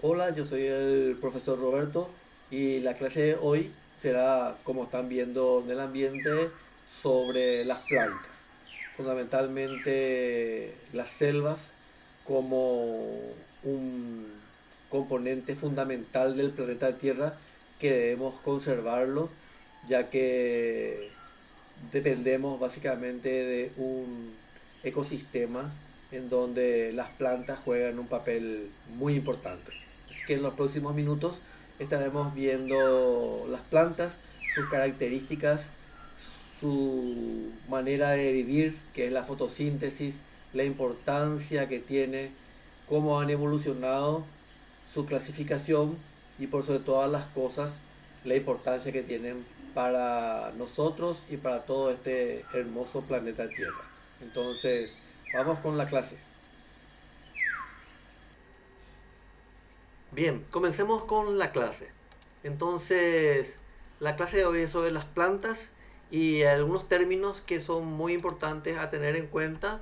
Hola, yo soy el profesor Roberto y la clase de hoy será, como están viendo en el ambiente, sobre las plantas, fundamentalmente las selvas como un componente fundamental del planeta Tierra que debemos conservarlo, ya que dependemos básicamente de un ecosistema en donde las plantas juegan un papel muy importante. Así que en los próximos minutos estaremos viendo las plantas, sus características, su manera de vivir, que es la fotosíntesis, la importancia que tiene, cómo han evolucionado, su clasificación y por sobre todas las cosas, la importancia que tienen para nosotros y para todo este hermoso planeta Tierra. Entonces, vamos con la clase. Bien, comencemos con la clase. Entonces, la clase de hoy es sobre las plantas y algunos términos que son muy importantes a tener en cuenta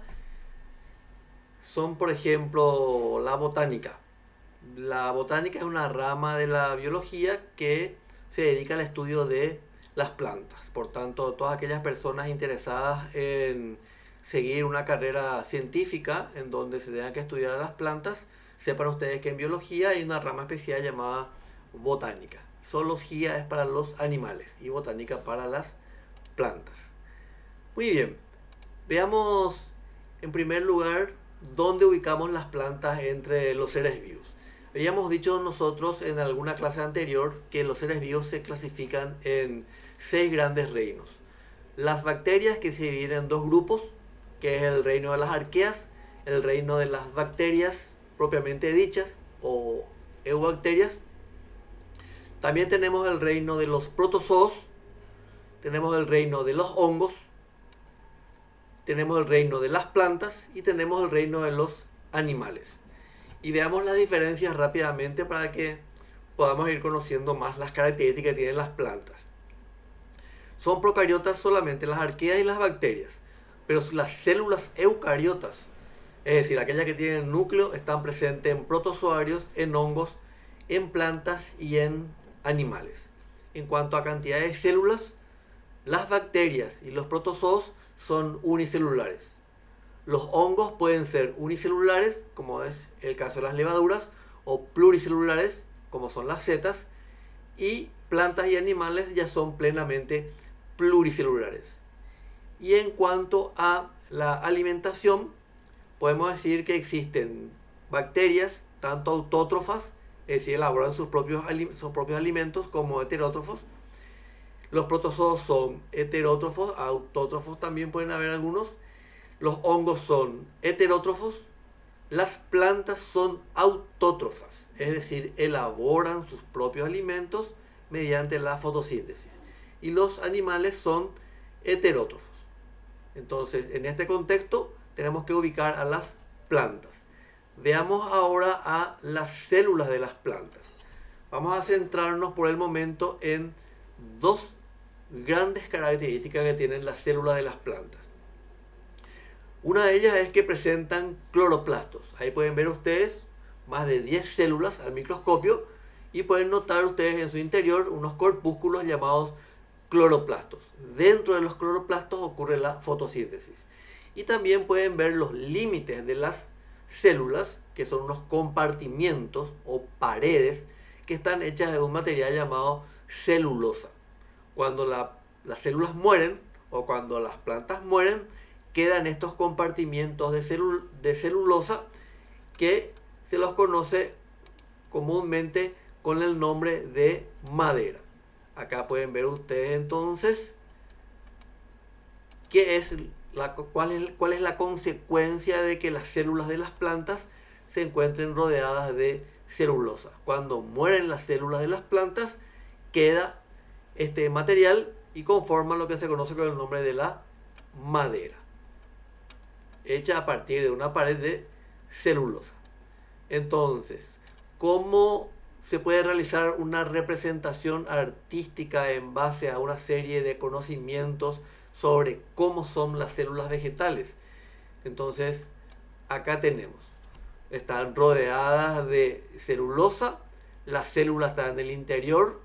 son, por ejemplo, la botánica. La botánica es una rama de la biología que se dedica al estudio de las plantas. Por tanto, todas aquellas personas interesadas en seguir una carrera científica en donde se tengan que estudiar las plantas, sepan ustedes que en biología hay una rama especial llamada botánica. Zoología es para los animales y botánica para las plantas. Muy bien, veamos en primer lugar dónde ubicamos las plantas entre los seres vivos. Habíamos dicho nosotros en alguna clase anterior que los seres vivos se clasifican en 6 grandes reinos. Las bacterias, que se dividen en 2 grupos, que es el reino de las arqueas, el reino de las bacterias propiamente dichas o eubacterias. También tenemos el reino de los protozoos, tenemos el reino de los hongos, tenemos el reino de las plantas y tenemos el reino de los animales. Y veamos las diferencias rápidamente para que podamos ir conociendo más las características que tienen las plantas. Son procariotas solamente las arqueas y las bacterias, pero las células eucariotas, es decir, aquellas que tienen núcleo, están presentes en protozoarios, en hongos, en plantas y en animales. En cuanto a cantidad de células, las bacterias y los protozoos son unicelulares. Los hongos pueden ser unicelulares, como es el caso de las levaduras, o pluricelulares, como son las setas, y plantas y animales ya son plenamente pluricelulares. Y en cuanto a la alimentación, podemos decir que existen bacterias, tanto autótrofas, es decir, elaboran sus propios alimentos, como heterótrofos. Los protozoos son heterótrofos, autótrofos también pueden haber algunos. Los hongos son heterótrofos, las plantas son autótrofas, es decir, elaboran sus propios alimentos mediante la fotosíntesis. Y los animales son heterótrofos. Entonces, en este contexto, tenemos que ubicar a las plantas. Veamos ahora a las células de las plantas. Vamos a centrarnos por el momento en 2 grandes características que tienen las células de las plantas. Una de ellas es que presentan cloroplastos. Ahí pueden ver ustedes más de 10 células al microscopio y pueden notar ustedes en su interior unos corpúsculos llamados cloroplastos. Dentro de los cloroplastos ocurre la fotosíntesis. Y también pueden ver los límites de las células, que son unos compartimientos o paredes que están hechas de un material llamado celulosa. Cuando las células mueren o cuando las plantas mueren, quedan estos compartimientos de celulosa que se los conoce comúnmente con el nombre de madera. Acá pueden ver ustedes entonces cuál es la consecuencia de que las células de las plantas se encuentren rodeadas de celulosa. Cuando mueren las células de las plantas, queda este material y conforma lo que se conoce con el nombre de la madera, hecha a partir de una pared de celulosa. Entonces, ¿cómo se puede realizar una representación artística en base a una serie de conocimientos sobre cómo son las células vegetales? Entonces, acá tenemos están rodeadas de celulosa, la célula está en el interior,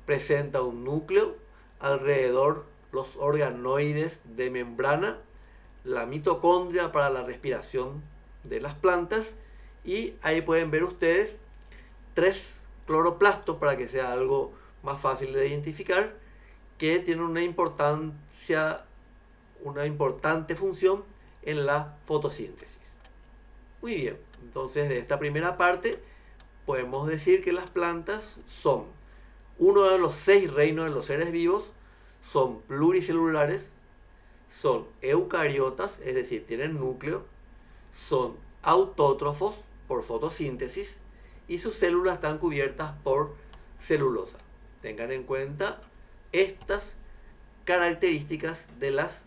presenta un núcleo, alrededor los organoides de membrana, la mitocondria para la respiración de las plantas, y ahí pueden ver ustedes 3 cloroplastos, para que sea algo más fácil de identificar, que tienen una importante función en la fotosíntesis. Muy bien, entonces de esta primera parte podemos decir que las plantas son uno de los 6 reinos de los seres vivos, son pluricelulares, son eucariotas, es decir, tienen núcleo, son autótrofos por fotosíntesis y sus células están cubiertas por celulosa. Tengan en cuenta estas características de las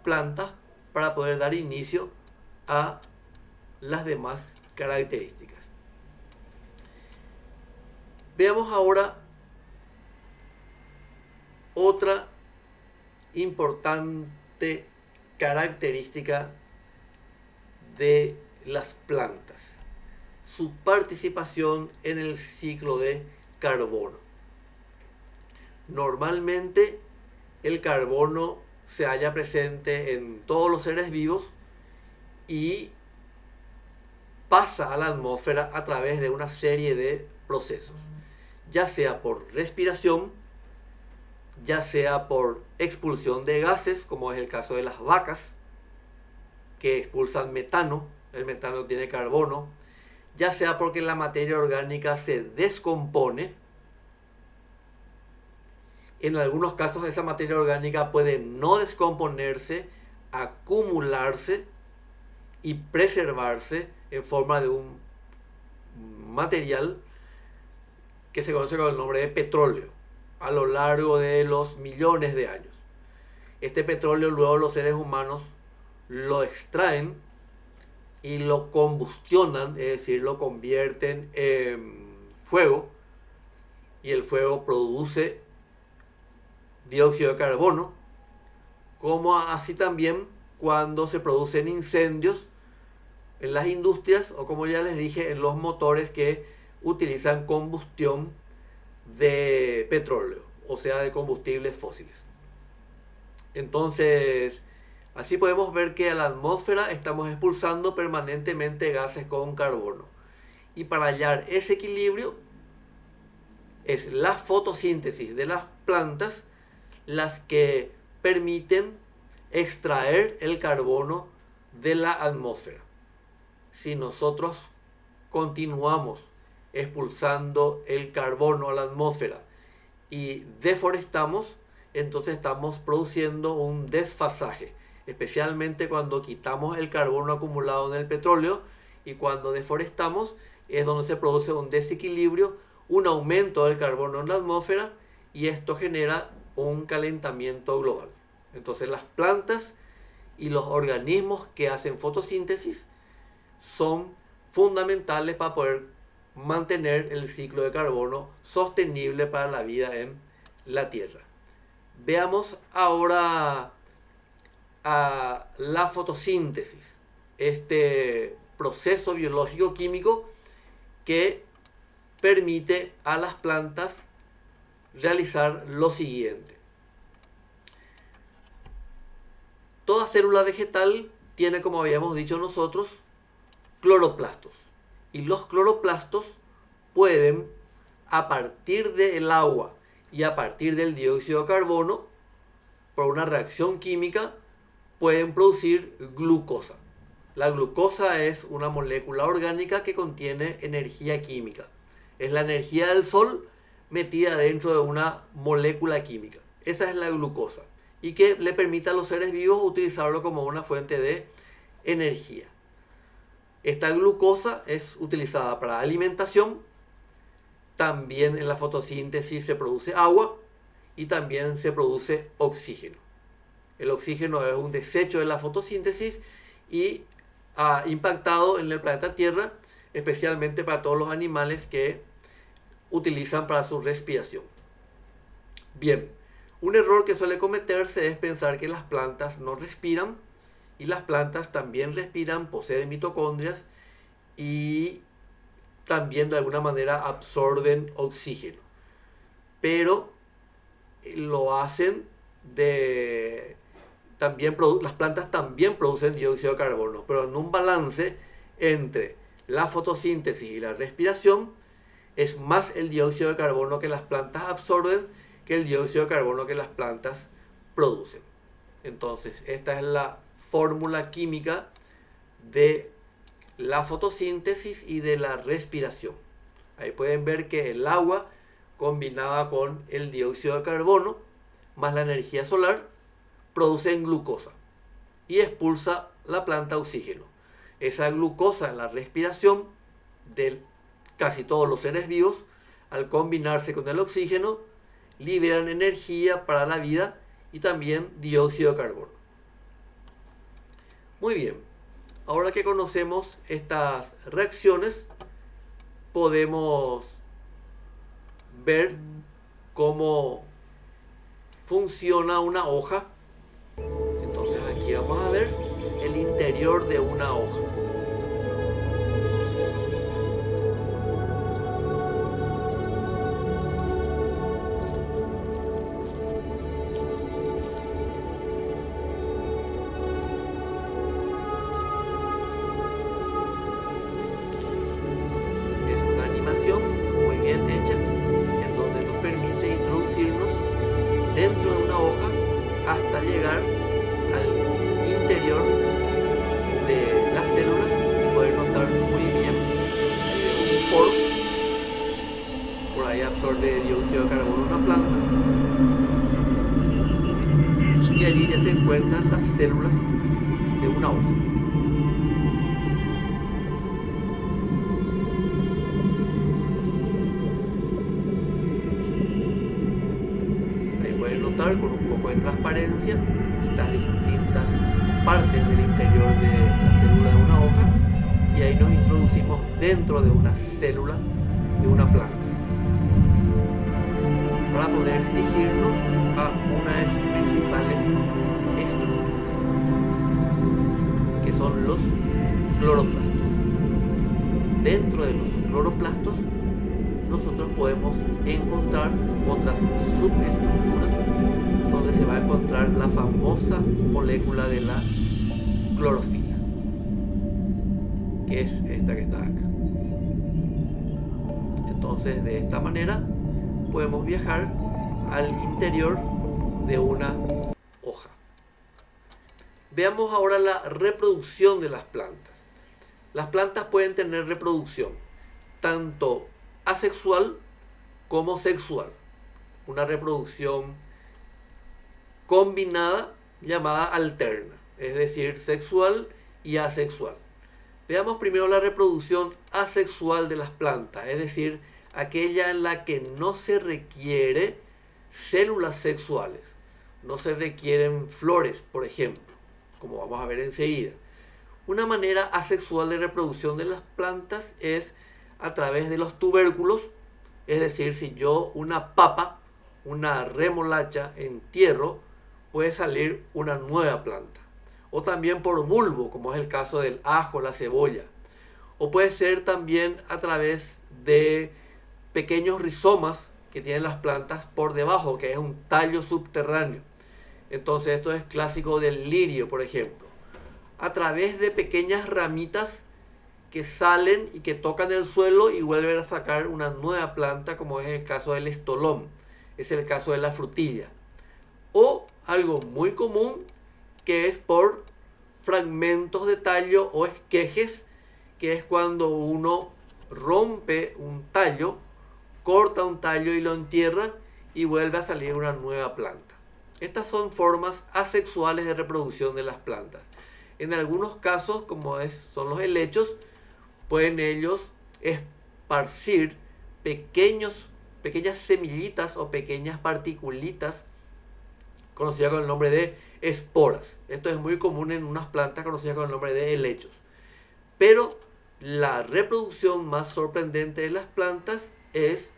plantas para poder dar inicio a las demás características. Veamos ahora otra importante característica de las plantas: su participación en el ciclo de carbono. Normalmente el carbono se halla presente en todos los seres vivos y pasa a la atmósfera a través de una serie de procesos, ya sea por respiración, ya sea por expulsión de gases, como es el caso de las vacas, que expulsan metano. El metano tiene carbono, ya sea porque la materia orgánica se descompone. En algunos casos esa materia orgánica puede no descomponerse, acumularse y preservarse en forma de un material que se conoce con el nombre de petróleo a lo largo de los millones de años. Este petróleo luego los seres humanos lo extraen y lo combustionan, es decir, lo convierten en fuego, y el fuego produce dióxido de carbono, como así también cuando se producen incendios en las industrias, o como ya les dije, en los motores que utilizan combustión de petróleo, o sea, de combustibles fósiles. Entonces, así podemos ver que a la atmósfera estamos expulsando permanentemente gases con carbono. Y para hallar ese equilibrio, es la fotosíntesis de las plantas las que permiten extraer el carbono de la atmósfera. Si nosotros continuamos expulsando el carbono a la atmósfera y deforestamos, entonces estamos produciendo un desfasaje, especialmente cuando quitamos el carbono acumulado en el petróleo, y cuando deforestamos es donde se produce un desequilibrio, un aumento del carbono en la atmósfera, y esto genera un calentamiento global. Entonces las plantas y los organismos que hacen fotosíntesis son fundamentales para poder mantener el ciclo de carbono sostenible para la vida en la Tierra. Veamos ahora a la fotosíntesis, este proceso biológico químico que permite a las plantas realizar lo siguiente. Toda célula vegetal tiene, como habíamos dicho nosotros, cloroplastos. Y los cloroplastos pueden, a partir del agua y a partir del dióxido de carbono, por una reacción química, pueden producir glucosa. La glucosa es una molécula orgánica que contiene energía química. Es la energía del sol metida dentro de una molécula química. Esa es la glucosa, y que le permite a los seres vivos utilizarlo como una fuente de energía. Esta glucosa es utilizada para alimentación. También en la fotosíntesis se produce agua y también se produce oxígeno. El oxígeno es un desecho de la fotosíntesis y ha impactado en el planeta Tierra, especialmente para todos los animales que utilizan para su respiración. Bien, un error que suele cometerse es pensar que las plantas no respiran, y las plantas también respiran, poseen mitocondrias, y también de alguna manera absorben oxígeno. Pero lo hacen las plantas también producen dióxido de carbono, pero en un balance entre la fotosíntesis y la respiración, es más el dióxido de carbono que las plantas absorben que el dióxido de carbono que las plantas producen. Entonces, esta es la fórmula química de la fotosíntesis y de la respiración. Ahí pueden ver que el agua combinada con el dióxido de carbono más la energía solar producen glucosa y expulsa la planta oxígeno. Esa glucosa en la respiración de casi todos los seres vivos, al combinarse con el oxígeno, liberan energía para la vida y también dióxido de carbono. Muy bien, ahora que conocemos estas reacciones, podemos ver cómo funciona una hoja. Entonces aquí vamos a ver el interior de una hoja. Es una animación muy bien hecha, en donde nos permite introducirnos dentro de una hoja hasta llegar al interior de las células y poder notar muy bien un poro. Por ahí absorbe dióxido de carbono una planta y allí ya se encuentran las células de una hoja. Ahí pueden notar con un poco de transparencia las distintas partes del interior de la célula de una hoja, y ahí nos introducimos dentro de una célula de una planta para poder dirigirnos a una de sus principales estructuras, que son los cloroplastos. Dentro de los cloroplastos nosotros podemos encontrar otras subestructuras donde se va a encontrar la famosa molécula de la clorofila, que es esta que está acá. Entonces, de esta manera podemos viajar al interior de una hoja. Veamos ahora la reproducción de las plantas. Las plantas pueden tener reproducción tanto asexual como sexual. Una reproducción combinada llamada alterna, es decir, sexual y asexual. Veamos primero la reproducción asexual de las plantas, es decir, aquella en la que no se requiere células sexuales, no se requieren flores, por ejemplo, como vamos a ver enseguida. Una manera asexual de reproducción de las plantas es a través de los tubérculos, es decir, si yo una papa, una remolacha entierro, puede salir una nueva planta. O también por bulbo, como es el caso del ajo, la cebolla. O puede ser también a través de pequeños rizomas que tienen las plantas por debajo, que es un tallo subterráneo. Entonces esto es clásico del lirio, por ejemplo. A través de pequeñas ramitas que salen y que tocan el suelo y vuelven a sacar una nueva planta, como es el caso del estolón, es el caso de la frutilla. O algo muy común, que es por fragmentos de tallo o esquejes, que es cuando uno rompe un tallo, corta un tallo y lo entierra y vuelve a salir una nueva planta. Estas son formas asexuales de reproducción de las plantas. En algunos casos, como son los helechos, pueden ellos esparcir pequeñas semillitas o pequeñas particulitas conocidas con el nombre de esporas. Esto es muy común en unas plantas conocidas con el nombre de helechos. Pero la reproducción más sorprendente de las plantas es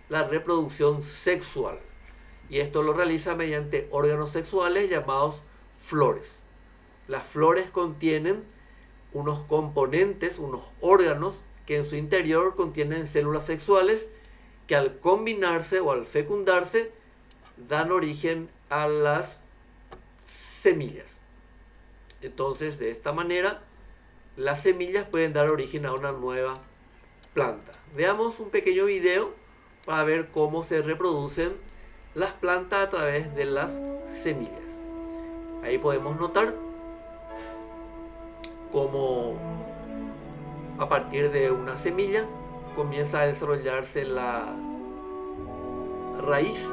la reproducción sexual. Y esto lo realiza mediante órganos sexuales llamados flores. Las flores contienen unos componentes, unos órganos que en su interior contienen células sexuales que al combinarse o al fecundarse dan origen a las semillas. Entonces, de esta manera, las semillas pueden dar origen a una nueva planta. Veamos un pequeño video para ver cómo se reproducen las plantas a través de las semillas. Ahí podemos notar cómo a partir de una semilla comienza a desarrollarse la raíz,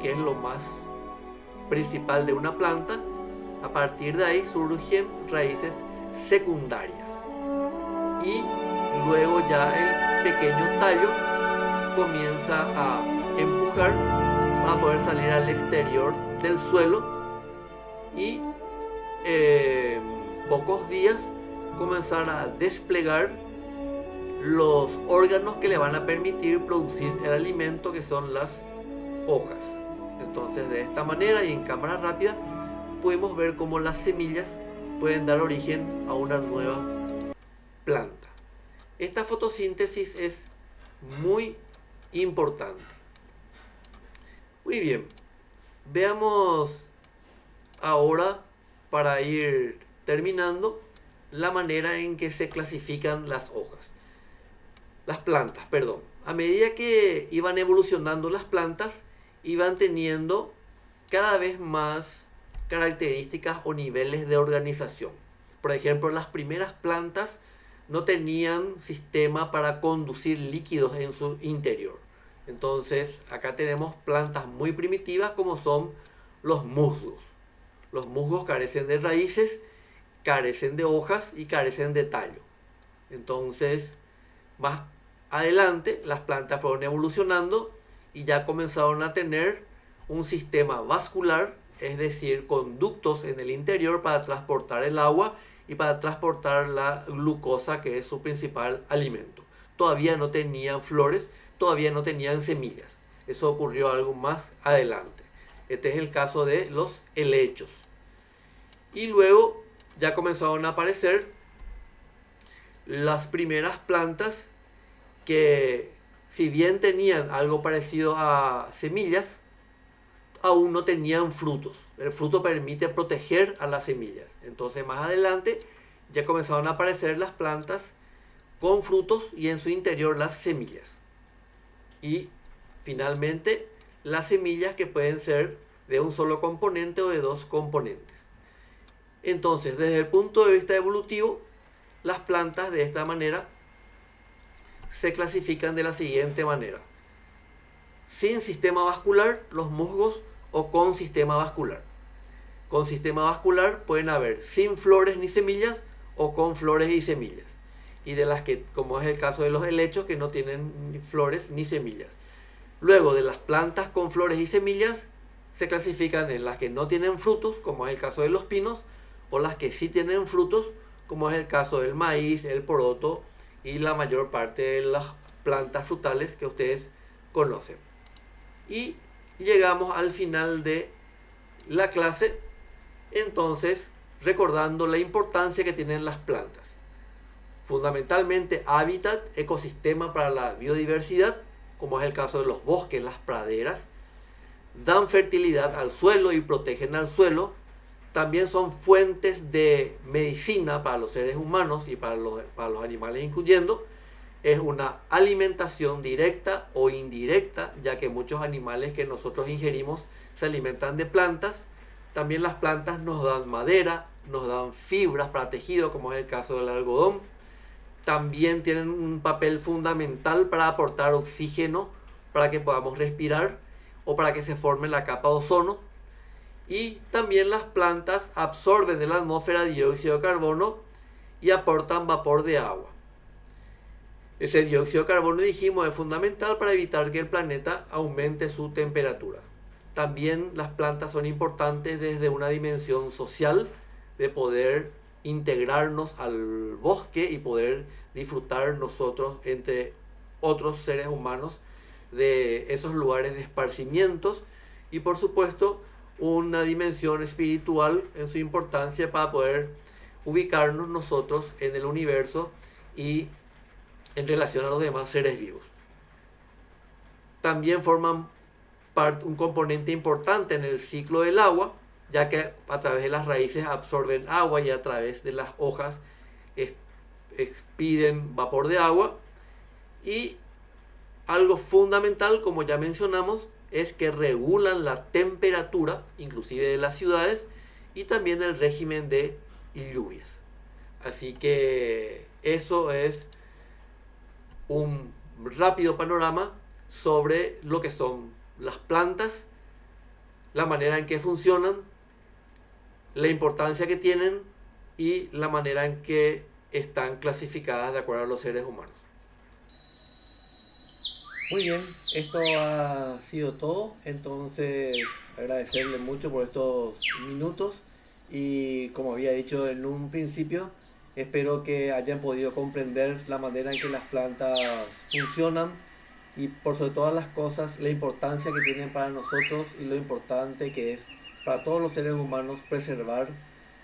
que es lo más principal de una planta. A partir de ahí surgen raíces secundarias y luego ya el pequeño tallo comienza a empujar para poder salir al exterior del suelo y en pocos días comenzar a desplegar los órganos que le van a permitir producir el alimento, que son las hojas. Entonces, de esta manera y en cámara rápida podemos ver cómo las semillas pueden dar origen a una nueva planta. Esta fotosíntesis es muy importante. Muy bien, veamos ahora, para ir terminando, la manera en que se clasifican las hojas. Las plantas, perdón. A medida que iban evolucionando las plantas, iban teniendo cada vez más características o niveles de organización. Por ejemplo, las primeras plantas no tenían sistema para conducir líquidos en su interior. Entonces, acá tenemos plantas muy primitivas como son los musgos. Los musgos carecen de raíces, carecen de hojas y carecen de tallo. Entonces, más adelante las plantas fueron evolucionando y ya comenzaron a tener un sistema vascular, es decir, conductos en el interior para transportar el agua y para transportar la glucosa, que es su principal alimento. Todavía no tenían flores, todavía no tenían semillas. Eso ocurrió algo más adelante. Este es el caso de los helechos. Y luego ya comenzaron a aparecer las primeras plantas que, si bien tenían algo parecido a semillas, aún no tenían frutos. El fruto permite proteger a las semillas. Entonces, más adelante ya comenzaron a aparecer las plantas con frutos y en su interior las semillas. Y finalmente las semillas, que pueden ser de un solo componente o de dos componentes. Entonces, desde el punto de vista evolutivo, las plantas de esta manera se clasifican de la siguiente manera: sin sistema vascular, los musgos, o con sistema vascular. Con sistema vascular pueden haber sin flores ni semillas o con flores y semillas. Y de las que, como es el caso de los helechos, que no tienen ni flores ni semillas. Luego, de las plantas con flores y semillas, se clasifican en las que no tienen frutos, como es el caso de los pinos, o las que sí tienen frutos, como es el caso del maíz, el poroto y la mayor parte de las plantas frutales que ustedes conocen. Y llegamos al final de la clase, entonces recordando la importancia que tienen las plantas. Fundamentalmente hábitat, ecosistema para la biodiversidad, como es el caso de los bosques, las praderas. Dan fertilidad al suelo y protegen al suelo. También son fuentes de medicina para los seres humanos y para los animales incluyendo. Es una alimentación directa o indirecta, ya que muchos animales que nosotros ingerimos se alimentan de plantas. También las plantas nos dan madera, nos dan fibras para tejido, como es el caso del algodón. También tienen un papel fundamental para aportar oxígeno para que podamos respirar o para que se forme la capa de ozono. Y también las plantas absorben de la atmósfera dióxido de carbono y aportan vapor de agua. Ese dióxido de carbono, dijimos, es fundamental para evitar que el planeta aumente su temperatura. También las plantas son importantes desde una dimensión social, de poder integrarnos al bosque y poder disfrutar nosotros, entre otros seres humanos, de esos lugares de esparcimientos. Y por supuesto, una dimensión espiritual en su importancia para poder ubicarnos nosotros en el universo y en relación a los demás seres vivos. También forman un componente importante en el ciclo del agua, ya que a través de las raíces absorben agua y a través de las hojas expiden vapor de agua. Y algo fundamental, como ya mencionamos, es que regulan la temperatura, inclusive de las ciudades, y también el régimen de lluvias. Así que eso es un rápido panorama sobre lo que son las plantas, la manera en que funcionan, la importancia que tienen y la manera en que están clasificadas de acuerdo a los seres humanos. Muy bien, esto ha sido todo. Entonces, agradecerle mucho por estos minutos y, como había dicho en un principio, espero que hayan podido comprender la manera en que las plantas funcionan y, por sobre todas las cosas, la importancia que tienen para nosotros y lo importante que es para todos los seres humanos preservar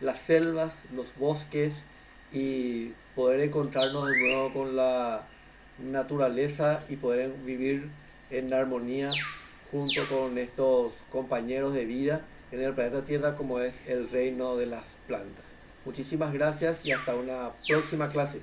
las selvas, los bosques y poder encontrarnos de nuevo con la naturaleza y poder vivir en armonía junto con estos compañeros de vida en el planeta Tierra, como es el reino de las plantas. Muchísimas gracias y hasta una próxima clase.